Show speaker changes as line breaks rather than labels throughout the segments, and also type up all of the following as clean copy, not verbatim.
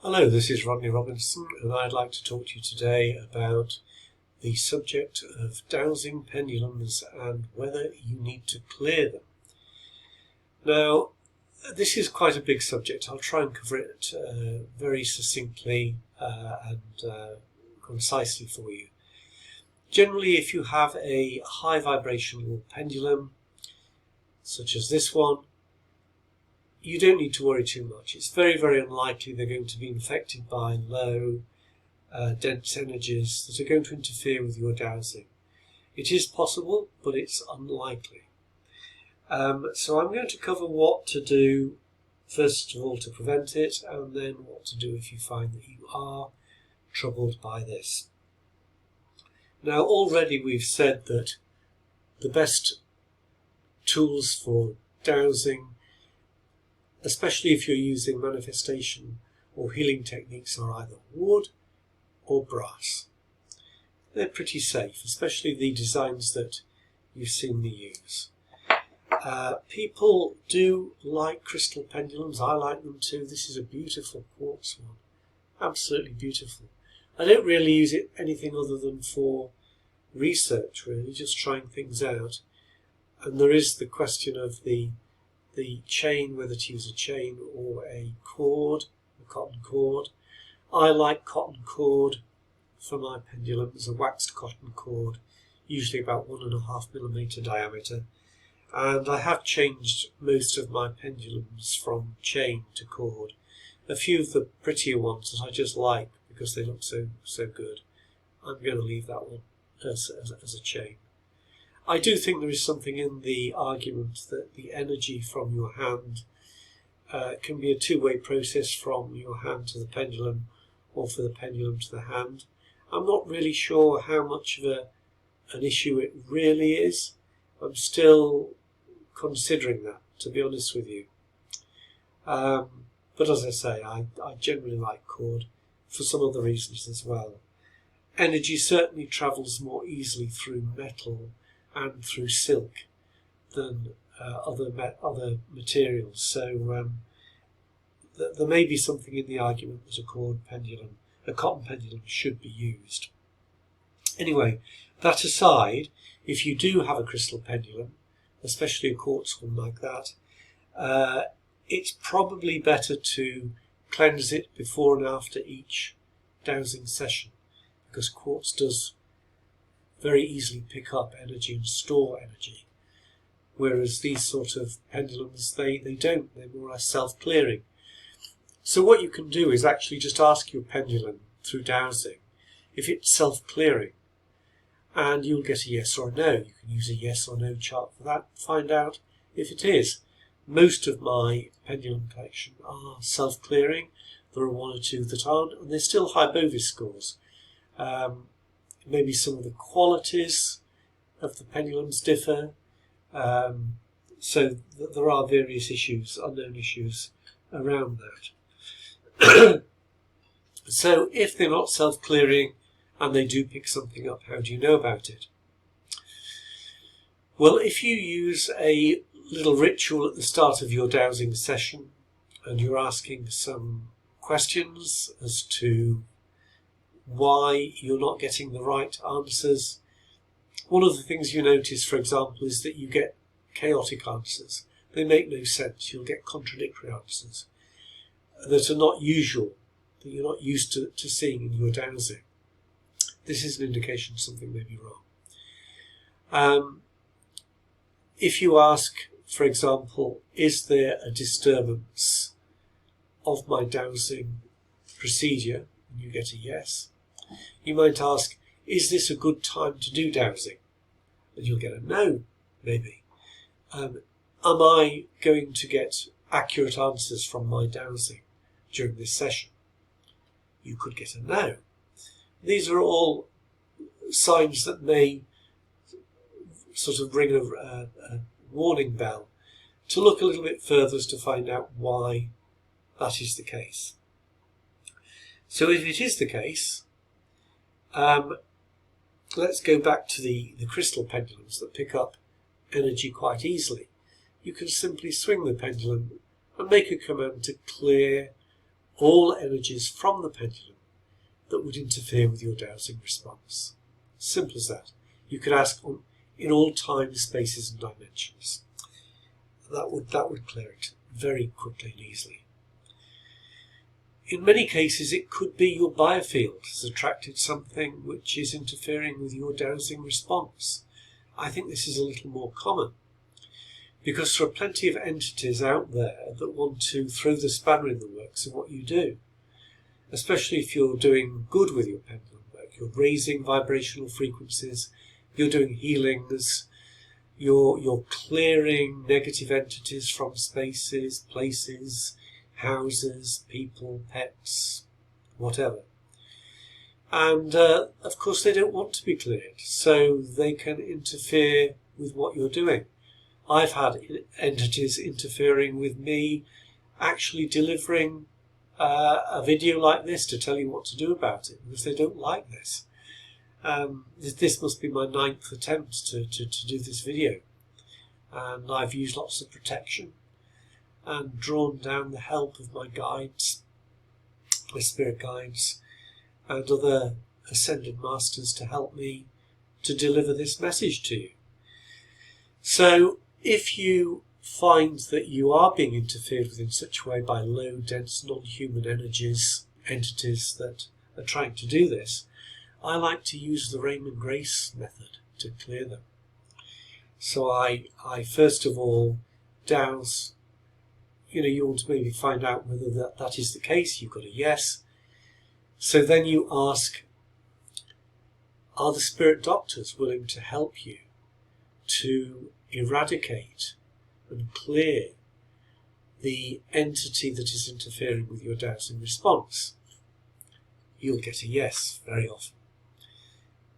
Hello, this is Rodney Robinson, and I'd like to talk to you today about the subject of dowsing pendulums and whether you need to clear them. Now, this is quite a big subject. I'll try and cover it very succinctly and concisely for you. Generally, if you have a high vibrational pendulum, such as this one, you don't need to worry too much. It's very, very unlikely they're going to be infected by low, dense energies that are going to interfere with your dowsing. It is possible, but it's unlikely. So I'm going to cover what to do, first of all, to prevent it, and then what to do if you find that you are troubled by this. Now, already we've said that the best tools for dowsing, especially if you're using manifestation or healing techniques, are either wood or brass. They're pretty safe, especially the designs that you've seen me use. People do like crystal pendulums. I like them too. This is a beautiful quartz one. Absolutely beautiful. I don't really use it anything other than for research, really, just trying things out. And there is the question of the chain, whether to use a chain or a cord, a cotton cord. I like cotton cord for my pendulums, a waxed cotton cord, usually about 1.5mm diameter. And I have changed most of my pendulums from chain to cord. A few of the prettier ones that I just like because they look so good, I'm going to leave that one as a chain. I do think there is something in the argument that the energy from your hand can be a two-way process from your hand to the pendulum or for the pendulum to the hand. I'm not really sure how much of an issue it really is. I'm still considering that, to be honest with you. But as I say, I generally like cord for some other reasons as well. Energy certainly travels more easily through metal and through silk than other materials. So there may be something in the argument that a cotton pendulum should be used. Anyway, that aside, if you do have a crystal pendulum, especially a quartz one like that, it's probably better to cleanse it before and after each dowsing session, because quartz does very easily pick up energy and store energy, whereas these sort of pendulums, they don't. They're more or less self-clearing. So what you can do is actually just ask your pendulum through dowsing if it's self-clearing, and you'll get a yes or a no. You can use a yes or no chart for that, find out if it is. Most of my pendulum collection are self-clearing. There are one or two that aren't, and they're still high Bovis scores. Maybe some of the qualities of the pendulums differ, so there are various issues, unknown issues around that. So if they're not self-clearing and they do pick something up, how do you know about it? Well, if you use a little ritual at the start of your dowsing session and you're asking some questions as to why you're not getting the right answers. One of the things you notice, for example, is that you get chaotic answers. They make no sense. You'll get contradictory answers that are not usual, that you're not used to seeing in your dowsing. This is an indication something may be wrong. If you ask, for example, is there a disturbance of my dowsing procedure, and you get a yes, you might ask, is this a good time to do dowsing? And you'll get a no, maybe. Am I going to get accurate answers from my dowsing during this session? You could get a no. These are all signs that may sort of ring a warning bell to look a little bit further as to find out why that is the case. So if it is the case, let's go back to the crystal pendulums that pick up energy quite easily. You can simply swing the pendulum and make a command to clear all energies from the pendulum that would interfere with your dowsing response. Simple as that. You could ask in all time, spaces and dimensions. That would clear it very quickly and easily. In many cases, it could be your biofield has attracted something which is interfering with your dowsing response. I think this is a little more common, because there are plenty of entities out there that want to throw the spanner in the works of what you do, especially if you're doing good with your pendulum work. You're raising vibrational frequencies, you're doing healings, you're clearing negative entities from spaces, places, houses, people, pets, whatever. And of course they don't want to be cleared, so they can interfere with what you're doing. I've had entities interfering with me actually delivering a video like this to tell you what to do about it, because they don't like this. This must be my 9th attempt to do this video, and I've used lots of protection and drawn down the help of my guides, my spirit guides, and other ascended masters to help me to deliver this message to you. So if you find that you are being interfered with in such a way by low, dense, non-human entities that are trying to do this, I like to use the Raymond Grace method to clear them. So I first of all douse, you want to maybe find out whether that is the case. You've got a yes. So then you ask, are the spirit doctors willing to help you to eradicate and clear the entity that is interfering with your dowsing response? You'll get a yes very often.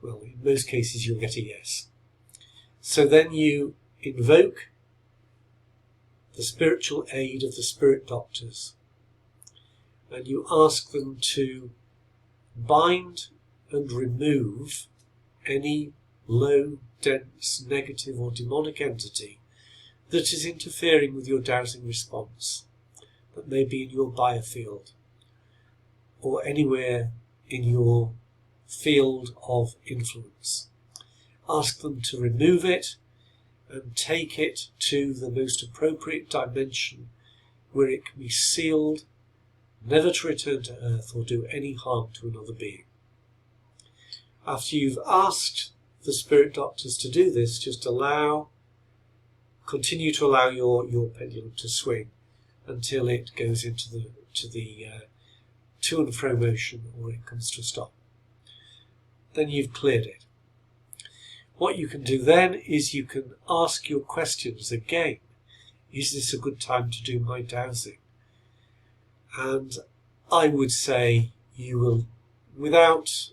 Well, in most cases you'll get a yes. So then you invoke the spiritual aid of the spirit doctors, and you ask them to bind and remove any low, dense, negative or demonic entity that is interfering with your dowsing response, that may be in your biofield or anywhere in your field of influence. Ask them to remove it and take it to the most appropriate dimension where it can be sealed, never to return to Earth or do any harm to another being. After you've asked the spirit doctors to do this, just continue to allow your pendulum to swing until it goes into the to and fro motion, or it comes to a stop. Then you've cleared it. What you can do then is you can ask your questions again. Is this a good time to do my dowsing? And I would say you will, without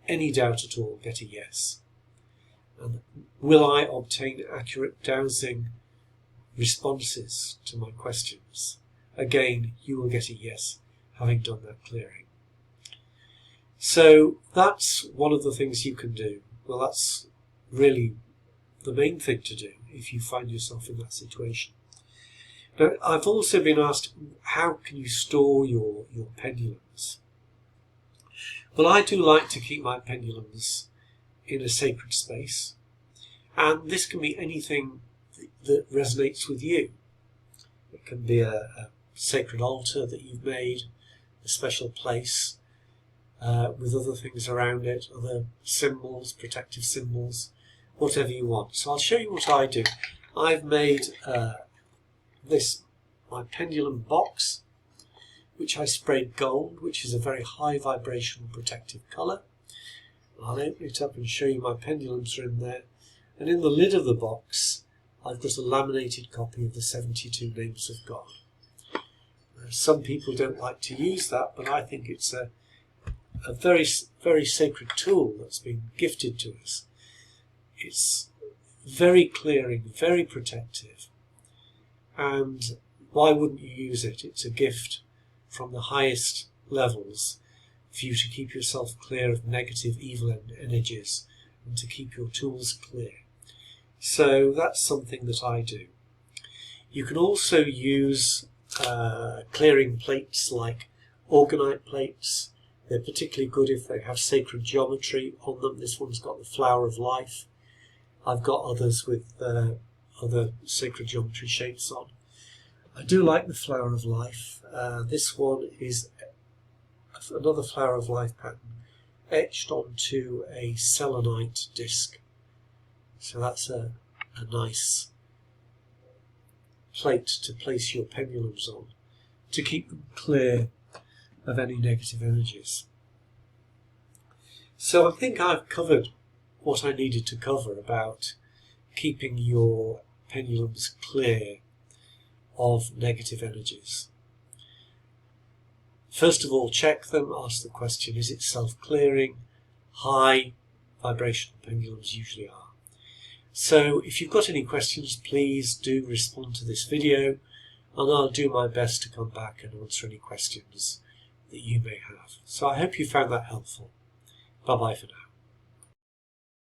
any doubt at all, get a yes. And will I obtain accurate dowsing responses to my questions? Again, you will get a yes, having done that clearing. So that's one of the things you can do. Well, that's really the main thing to do if you find yourself in that situation. Now, I've also been asked, how can you store your pendulums? Well, I do like to keep my pendulums in a sacred space, and this can be anything that resonates with you. It can be a sacred altar that you've made, a special place with other things around it, other symbols, protective symbols, whatever you want. So I'll show you what I do. I've made my pendulum box, which I sprayed gold, which is a very high vibrational protective colour. I'll open it up and show you my pendulums are in there. And in the lid of the box, I've got a laminated copy of the 72 Names of God. Some people don't like to use that, but I think it's a very, very sacred tool that's been gifted to us. It's very clearing, very protective. And why wouldn't you use it? It's a gift from the highest levels for you to keep yourself clear of negative, evil energies and to keep your tools clear. So that's something that I do. You can also use clearing plates like orgonite plates. They're particularly good if they have sacred geometry on them. This one's got the flower of life. I've got others with other sacred geometry shapes on. I do like the flower of life. This one is another flower of life pattern etched onto a selenite disc. So that's a nice plate to place your pendulums on to keep them clear of any negative energies. So I think I've covered what I needed to cover about keeping your pendulums clear of negative energies. First of all, check them, ask the question, is it self-clearing? High vibrational pendulums usually are. So if you've got any questions, please do respond to this video, and I'll do my best to come back and answer any questions that you may have. So I hope you found that helpful. Bye bye for now.